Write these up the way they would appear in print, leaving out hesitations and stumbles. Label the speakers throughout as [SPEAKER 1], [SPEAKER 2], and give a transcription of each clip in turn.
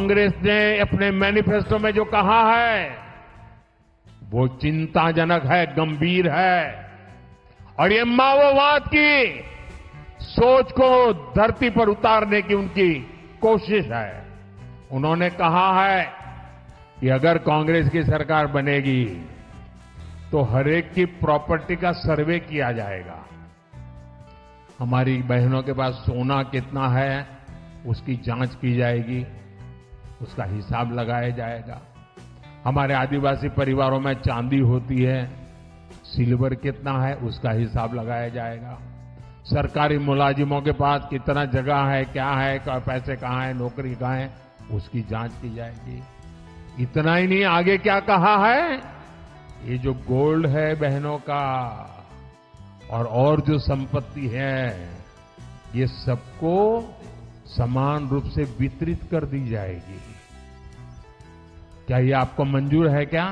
[SPEAKER 1] कांग्रेस ने अपने मैनिफेस्टो में जो कहा है वो चिंताजनक है, गंभीर है और ये माओवाद की सोच को धरती पर उतारने की उनकी कोशिश है। उन्होंने कहा है कि अगर कांग्रेस की सरकार बनेगी तो हरेक की प्रॉपर्टी का सर्वे किया जाएगा। हमारी बहनों के पास सोना कितना है उसकी जांच की जाएगी, उसका हिसाब लगाया जाएगा। हमारे आदिवासी परिवारों में चांदी होती है, सिल्वर कितना है उसका हिसाब लगाया जाएगा। सरकारी मुलाजिमों के पास कितना जगह है, क्या है, पैसे कहाँ है, नौकरी कहाँ है, उसकी जांच की जाएगी। इतना ही नहीं, आगे क्या कहा है, ये जो गोल्ड है बहनों का और जो संपत्ति है ये सबको समान रूप से वितरित कर दी जाएगी। क्या ये आपको मंजूर है? क्या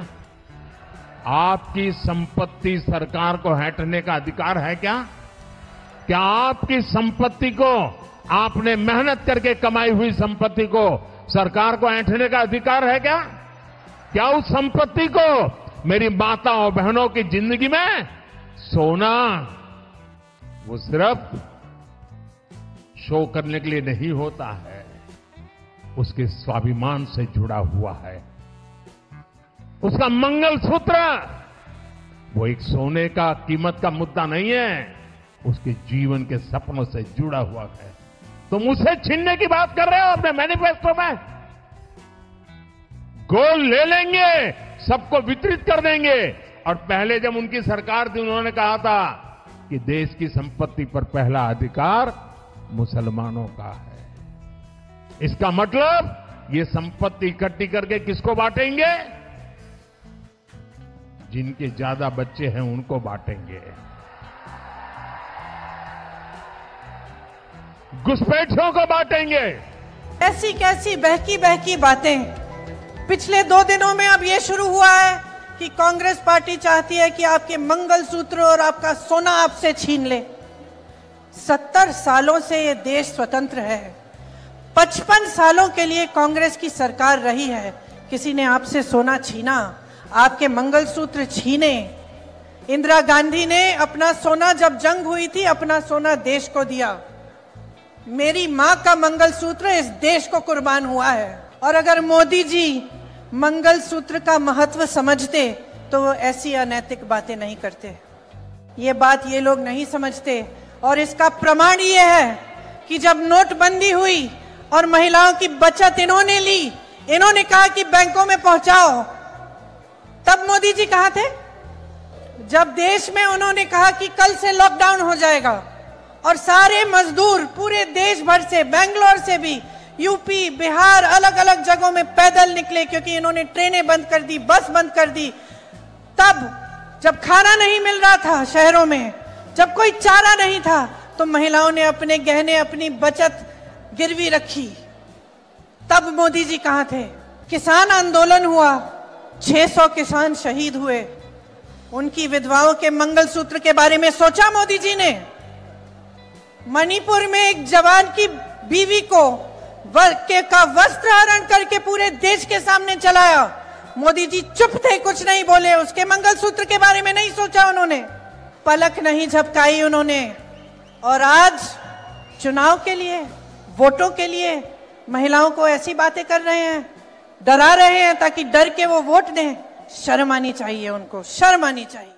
[SPEAKER 1] आपकी संपत्ति सरकार को हटने का अधिकार है? क्या आपकी संपत्ति को, आपने मेहनत करके कमाई हुई संपत्ति को सरकार को ऐंठने का अधिकार है? क्या उस संपत्ति को मेरी माताओं बहनों की जिंदगी में सोना वो सिर्फ शो करने के लिए नहीं होता है, उसके स्वाभिमान से जुड़ा हुआ है। उसका मंगलसूत्र वो एक सोने का कीमत का मुद्दा नहीं है, उसके जीवन के सपनों से जुड़ा हुआ है। तुम उसे छीनने की बात कर रहे हो अपने मैनिफेस्टो में। गोल्ड ले लेंगे, सबको वितरित कर देंगे। और पहले जब उनकी सरकार थी उन्होंने कहा था कि देश की संपत्ति पर पहला अधिकार मुसलमानों का है। इसका मतलब ये संपत्ति इकट्ठी करके किसको बांटेंगे? जिनके ज्यादा बच्चे हैं उनको बांटेंगे, घुसपैठियों को बांटेंगे।
[SPEAKER 2] ऐसी कैसी बहकी बहकी बातें। पिछले 2 दिनों में अब ये शुरू हुआ है कि कांग्रेस पार्टी चाहती है कि आपके मंगलसूत्र और आपका सोना आपसे छीन ले। 70 सालों से ये देश स्वतंत्र है, 55 सालों के लिए कांग्रेस की सरकार रही है। किसी ने आपसे सोना छीना, आपके मंगलसूत्र छीने? इंदिरा गांधी ने अपना सोना, जब जंग हुई थी, अपना सोना देश को दिया। मेरी मां का मंगलसूत्र इस देश को कुर्बान हुआ है। और अगर मोदी जी मंगलसूत्र का महत्व समझते तो वो ऐसी अनैतिक बातें नहीं करते। ये बात ये लोग नहीं समझते। और इसका प्रमाण ये है कि जब नोटबंदी हुई और महिलाओं की बचत इन्होंने ली, इन्होंने कहा कि बैंकों में पहुंचाओ, तब मोदी जी कहां थे? जब देश में उन्होंने कहा कि कल से लॉकडाउन हो जाएगा और सारे मजदूर पूरे देश भर से, बेंगलोर से भी, यूपी, बिहार, अलग अलग जगहों में पैदल निकले क्योंकि इन्होंने ट्रेनें बंद कर दी, बस बंद कर दी। तब जब खाना नहीं मिल रहा था शहरों में, जब कोई चारा नहीं था, तो महिलाओं ने अपने गहने, अपनी बचत गिरवी रखी। तब मोदी जी कहां थे? किसान आंदोलन हुआ, 600 किसान शहीद हुए। उनकी विधवाओं के मंगलसूत्र के बारे में सोचा मोदी जी ने? मणिपुर में एक जवान की बीवी को का वस्त्र हरण करके पूरे देश के सामने चलाया। मोदी जी चुप थे, कुछ नहीं बोले। उसके मंगलसूत्र के बारे में नहीं सोचा उन्होंने, पलक नहीं झपकाई उन्होंने। और आज चुनाव के लिए, वोटों के लिए महिलाओं को ऐसी बातें कर रहे हैं, डरा रहे हैं ताकि डर के वो वोट दें। शर्म आनी चाहिए उनको, शर्म आनी चाहिए।